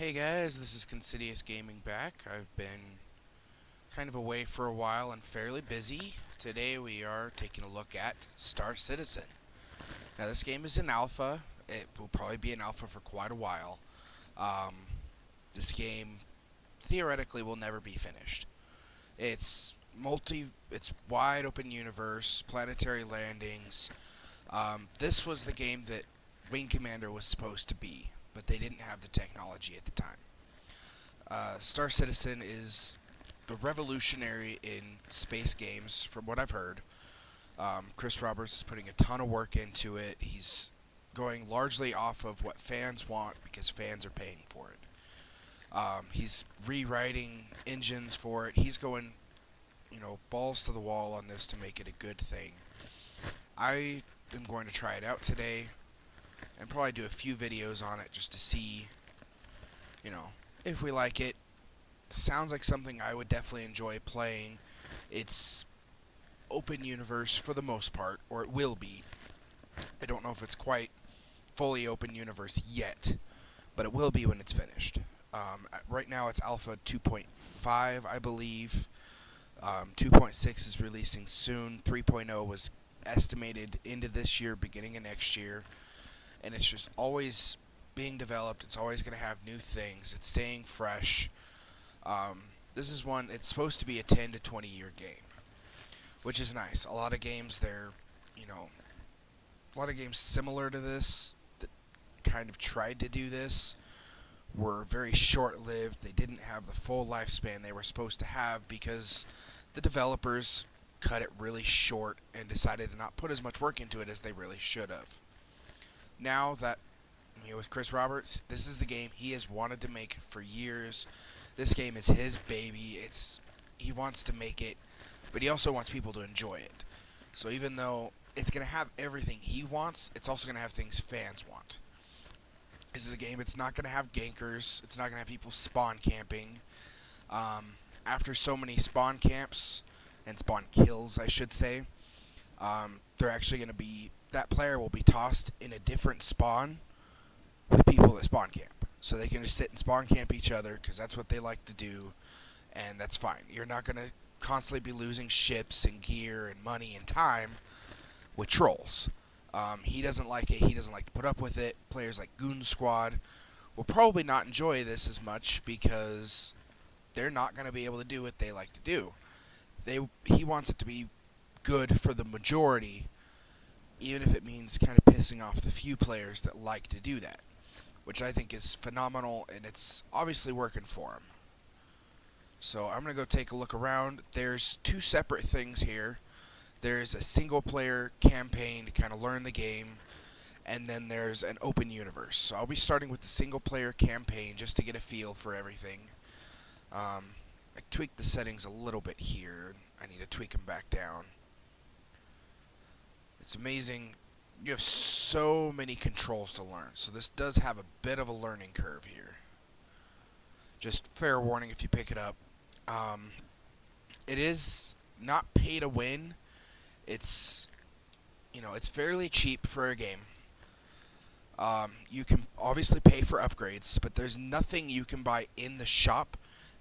Hey guys, this is Considious Gaming back. I've been kind of away for a while and fairly busy. Today we are taking a look at Star Citizen. Now this game is in alpha. It will probably be in alpha for quite a while. Um, this game theoretically will never be finished. It's wide open universe, planetary landings. This was the game that Wing Commander was supposed to be, but they didn't have the technology at the time. Star Citizen is the revolutionary in space games, from what I've heard. Chris Roberts is putting a ton of work into it. He's going largely off of what fans want because fans are paying for it. He's rewriting engines for it. He's going, balls to the wall on this to make it a good thing. I am going to try it out today and probably do a few videos on it just to see, if we like it. Sounds like something I would definitely enjoy playing. It's open universe for the most part, or it will be. I don't know if it's quite fully open universe yet, but it will be when it's finished. Right now it's alpha 2.5, I believe. 2.6 is releasing soon. 3.0 was estimated into this year, beginning of next year. And it's just always being developed. It's always going to have new things. It's staying fresh. This is one, it's supposed to be a 10 to 20 year game, which is nice. A lot of games, a lot of games similar to this that kind of tried to do this were very short lived. They didn't have the full lifespan they were supposed to have because the developers cut it really short and decided to not put as much work into it as they really should have. Now that with Chris Roberts, this is the game he has wanted to make for years. This game is his baby. He wants to make it, but he also wants people to enjoy it. So even though it's going to have everything he wants, it's also going to have things fans want. This is a game, it's not going to have gankers. It's not going to have people spawn camping. After so many spawn camps, and spawn kills, I should say, they're actually going to be, that player will be tossed in a different spawn with people that spawn camp. So they can just sit and spawn camp each other, because that's what they like to do, and that's fine. You're not going to constantly be losing ships and gear and money and time with trolls. He doesn't like it. He doesn't like to put up with it. Players like Goon Squad will probably not enjoy this as much because they're not going to be able to do what they like to do. He wants it to be good for the majority, even if it means kind of pissing off the few players that like to do that, which I think is phenomenal, and it's obviously working for him. So I'm going to go take a look around. There's two separate things here. There's a single-player campaign to kind of learn the game, and then there's an open universe. So I'll be starting with the single-player campaign just to get a feel for everything. I tweaked the settings a little bit here. I need to tweak them back down. It's amazing. You have so many controls to learn, so this does have a bit of a learning curve here. Just fair warning if you pick it up. It is not pay to win. It's fairly cheap for a game. You can obviously pay for upgrades, but there's nothing you can buy in the shop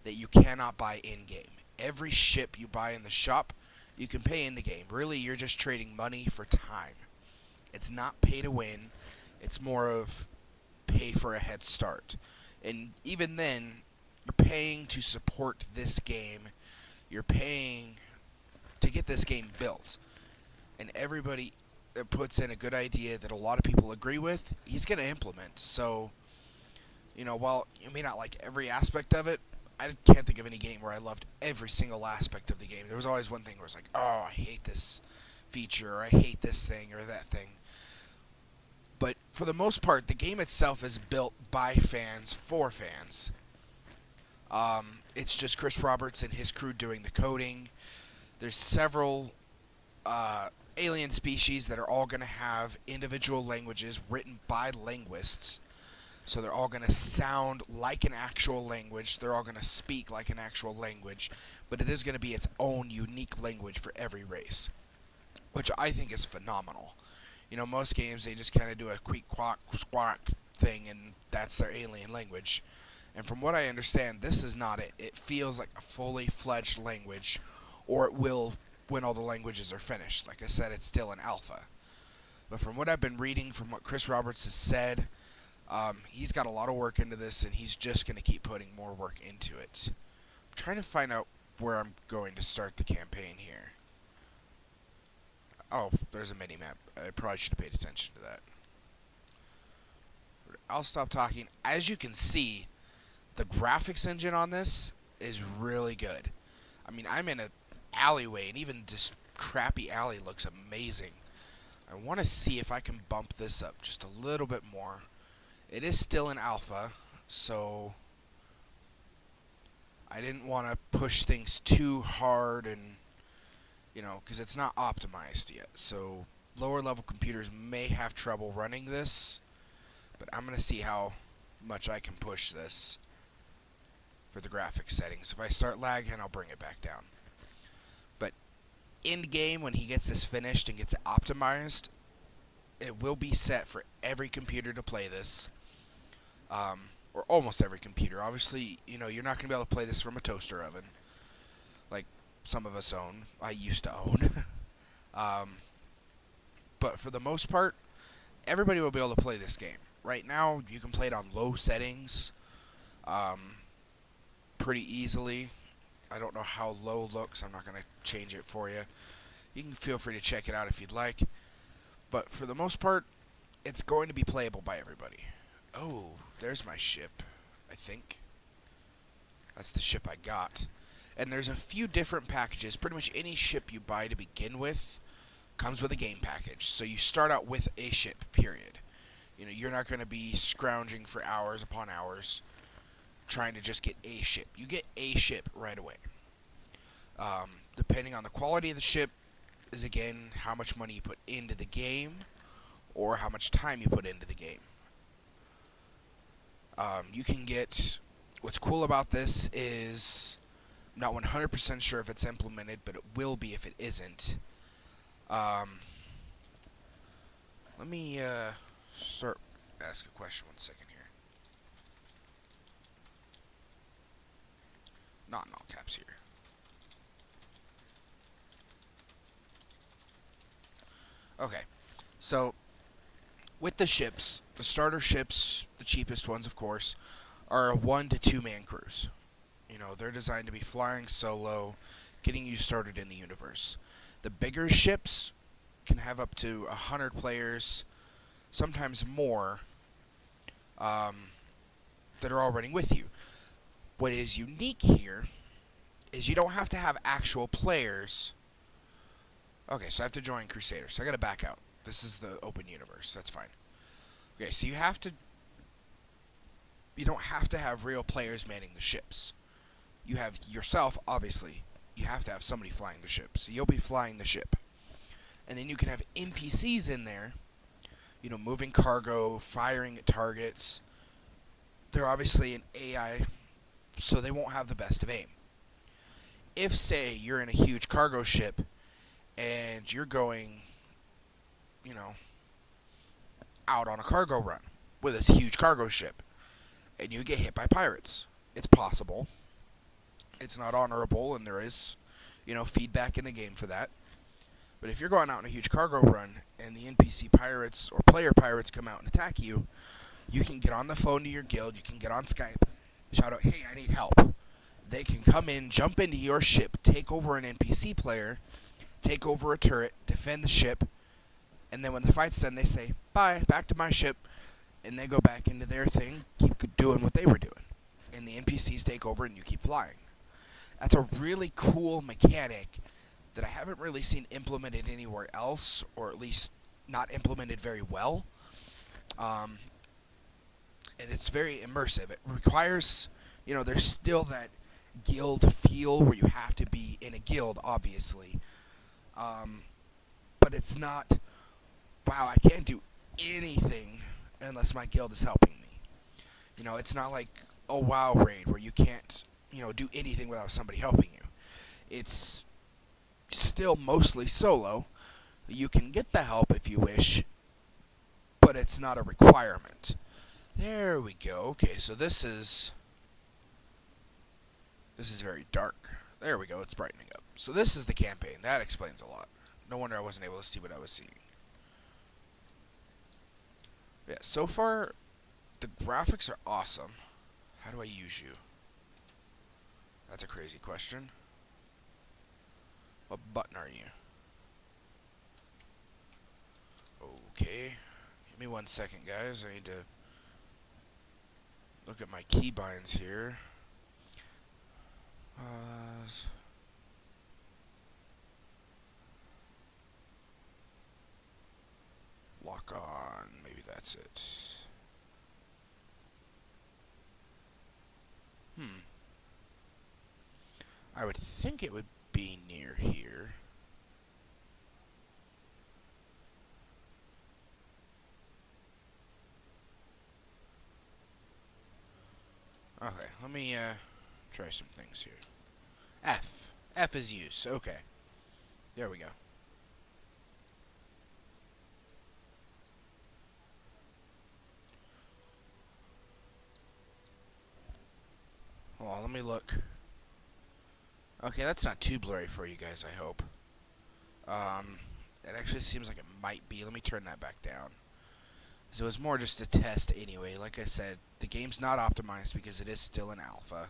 that you cannot buy in-game. Every ship you buy in the shop, you can pay in the game. Really, you're just trading money for time. It's not pay to win. It's more of pay for a head start. And even then, you're paying to support this game. You're paying to get this game built. And everybody that puts in a good idea that a lot of people agree with, he's going to implement. So, while you may not like every aspect of it, I can't think of any game where I loved every single aspect of the game. There was always one thing where it's like, oh, I hate this feature, or I hate this thing, or that thing. But for the most part, the game itself is built by fans, for fans. It's just Chris Roberts and his crew doing the coding. There's several alien species that are all going to have individual languages written by linguists. So they're all going to sound like an actual language. They're all going to speak like an actual language. But it is going to be its own unique language for every race, which I think is phenomenal. Most games, they just kind of do a queak, quack, squawk thing, and that's their alien language. And from what I understand, this is not it. It feels like a fully fledged language, or it will when all the languages are finished. Like I said, it's still an alpha. But from what I've been reading, from what Chris Roberts has said, he's got a lot of work into this, and he's just going to keep putting more work into it. I'm trying to find out where I'm going to start the campaign here. Oh, there's a mini-map. I probably should have paid attention to that. I'll stop talking. As you can see, the graphics engine on this is really good. I mean, I'm in an alleyway, and even this crappy alley looks amazing. I want to see if I can bump this up just a little bit more. It is still an alpha, so I didn't want to push things too hard and, because it's not optimized yet. So lower level computers may have trouble running this, but I'm going to see how much I can push this for the graphics settings. If I start lagging, I'll bring it back down. But in game, when he gets this finished and gets it optimized, it will be set for every computer to play this. Or almost every computer. Obviously, you're not going to be able to play this from a toaster oven, like some of us own. I used to own. But for the most part, everybody will be able to play this game. Right now, you can play it on low settings pretty easily. I don't know how low looks. I'm not going to change it for you. You can feel free to check it out if you'd like. But for the most part, it's going to be playable by everybody. Oh, there's my ship, I think. That's the ship I got. And there's a few different packages. Pretty much any ship you buy to begin with comes with a game package. So you start out with a ship, period. You're not going to be scrounging for hours upon hours trying to just get a ship. You get a ship right away. Depending on the quality of the ship is, again, how much money you put into the game or how much time you put into the game. You can get... What's cool about this is... I'm not 100% sure if it's implemented, but it will be if it isn't. Let me ask a question 1 second here. Not in all caps here. Okay, so with the ships, the starter ships, the cheapest ones, of course, are a 1 to 2 man crews. They're designed to be flying solo, getting you started in the universe. The bigger ships can have up to 100 players, sometimes more, that are all running with you. What is unique here is you don't have to have actual players. Okay, so I have to join Crusaders, so I gotta back out. This is the open universe, that's fine. Okay, so you don't have to have real players manning the ships. You have yourself, obviously. You have to have somebody flying the ship, so you'll be flying the ship. And then you can have NPCs in there, moving cargo, firing at targets. They're obviously an AI, so they won't have the best of aim. If, say, you're in a huge cargo ship and you're going, out on a cargo run with this huge cargo ship and you get hit by pirates, it's possible. It's not honorable, and there is, feedback in the game for that. But if you're going out on a huge cargo run and the NPC pirates or player pirates come out and attack you, you can get on the phone to your guild, you can get on Skype, shout out, hey, I need help. They can come in, jump into your ship, take over an NPC player, take over a turret, defend the ship, and then when the fight's done, they say, bye, back to my ship, and they go back into their thing, keep doing what they were doing. And the NPCs take over and you keep flying. That's a really cool mechanic that I haven't really seen implemented anywhere else, or at least not implemented very well. And it's very immersive. It requires, there's still that guild feel where you have to be in a guild, obviously. But it's not, wow, I can't do anything unless my guild is helping me. It's not like a WoW raid where you can't, do anything without somebody helping you. It's still mostly solo. You can get the help if you wish, but it's not a requirement. There we go. Okay, so this is This is very dark. There we go, it's brightening up. So this is the campaign. That explains a lot. No wonder I wasn't able to see what I was seeing. Yeah, so far, the graphics are awesome. How do I use you? That's a crazy question. What button are you? Okay. Give me 1 second, guys. I need to look at my keybinds here. Lock on. Maybe that's it. I would think it would be near here. Okay, let me try some things here. F. F is use. Okay. There we go. Hold on, let me look. Okay, that's not too blurry for you guys, I hope. It actually seems like it might be. Let me turn that back down. So it was more just a test anyway. Like I said, the game's not optimized because it is still in alpha.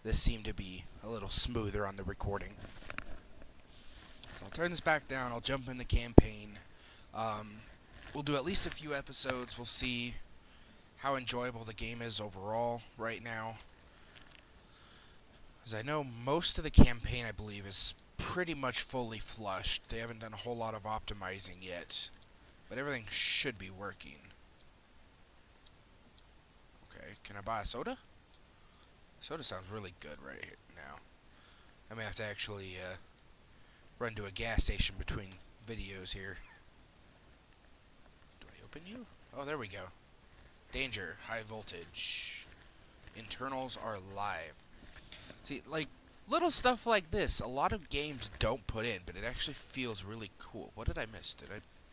This seemed to be a little smoother on the recording. So I'll turn this back down. I'll jump in the campaign. We'll do at least a few episodes. We'll see how enjoyable the game is overall right now. As I know, most of the campaign, I believe, is pretty much fully flushed. They haven't done a whole lot of optimizing yet. But everything should be working. Okay, can I buy a soda? Soda sounds really good right now. I may have to actually run to a gas station between videos here. Do I open you? Oh, there we go. Danger, high voltage. Internals are live. See, like, little stuff like this, a lot of games don't put in, but it actually feels really cool. What did I miss?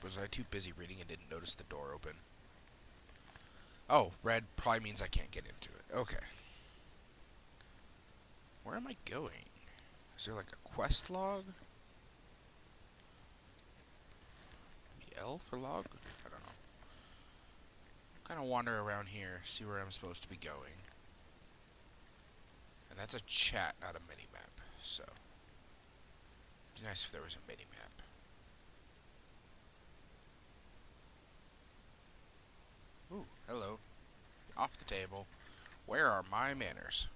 Was I too busy reading and didn't notice the door open? Oh, red probably means I can't get into it. Okay. Where am I going? Is there like a quest log? L for log? I don't know. Kind of wander around here, see where I'm supposed to be going. And that's a chat, not a mini-map, so it'd be nice if there was a mini-map. Ooh, hello. Off the table. Where are my manners?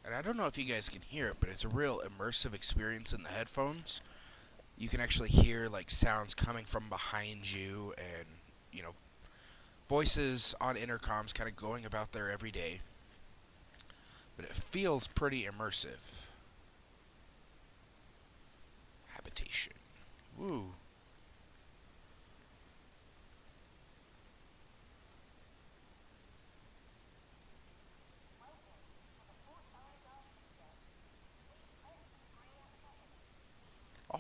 And I don't know if you guys can hear it, but it's a real immersive experience in the headphones. You can actually hear like sounds coming from behind you and, you know, voices on intercoms kind of going about there every day. But it feels pretty immersive. Habitation. Woo.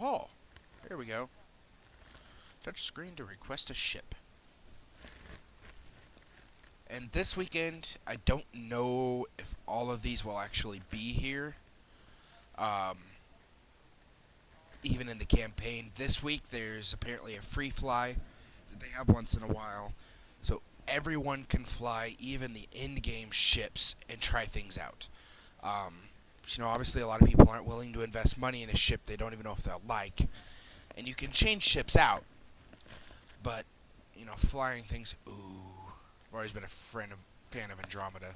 Oh, there we go. Touch screen to request a ship. And this weekend, I don't know if all of these will actually be here. Even in the campaign. This week, there's apparently a free fly that they have once in a while. So everyone can fly, even the in-game ships, and try things out. You know, obviously a lot of people aren't willing to invest money in a ship they don't even know if they'll like. And you can change ships out. But, you know, flying things, ooh. I've always been a fan of Andromeda.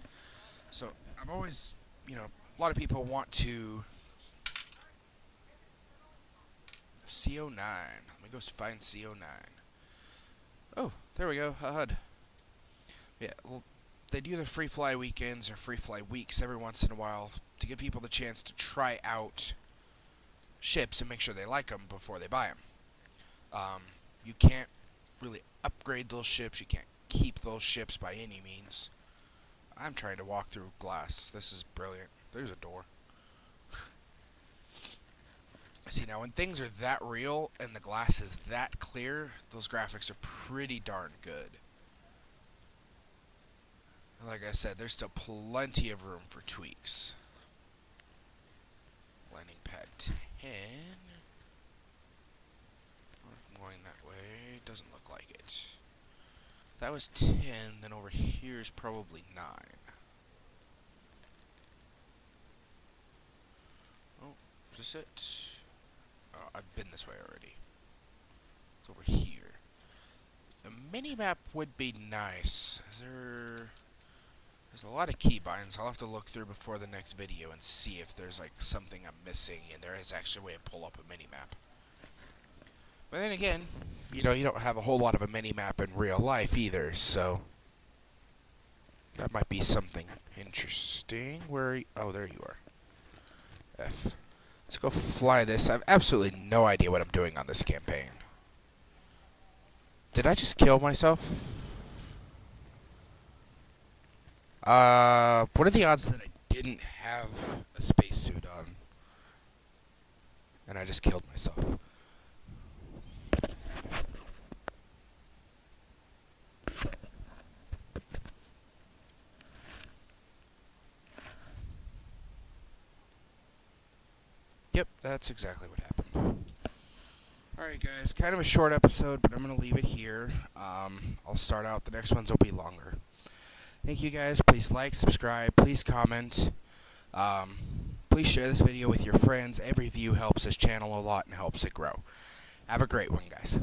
So I've always, you know, a lot of people want to... CO9. Let me go find CO9. Oh, there we go, HUD. Yeah, well, they do the free fly weekends or free fly weeks every once in a while to give people the chance to try out ships and make sure they like them before they buy them. You can't really upgrade those ships. You can't keep those ships by any means. I'm trying to walk through glass. This is brilliant. There's a door. See, now when things are that real and the glass is that clear, those graphics are pretty darn good. Like I said, there's still plenty of room for tweaks. Landing pad 10. I'm going that way. Doesn't look like it. That was 10, then over here is probably 9. Oh, is this it? Oh, I've been this way already. It's over here. A mini-map would be nice. There's a lot of keybinds. I'll have to look through before the next video and see if there's like something I'm missing and there is actually a way to pull up a mini-map. But then again, you don't have a whole lot of a mini-map in real life either, so that might be something interesting. Where are you? Oh, there you are. F. Let's go fly this. I have absolutely no idea what I'm doing on this campaign. Did I just kill myself? What are the odds that I didn't have a spacesuit on? And I just killed myself. Yep, that's exactly what happened. Alright guys, kind of a short episode, but I'm going to leave it here. I'll start out. The next ones will be longer. Thank you guys. Please like, subscribe, please comment. Please share this video with your friends. Every view helps this channel a lot and helps it grow. Have a great one, guys.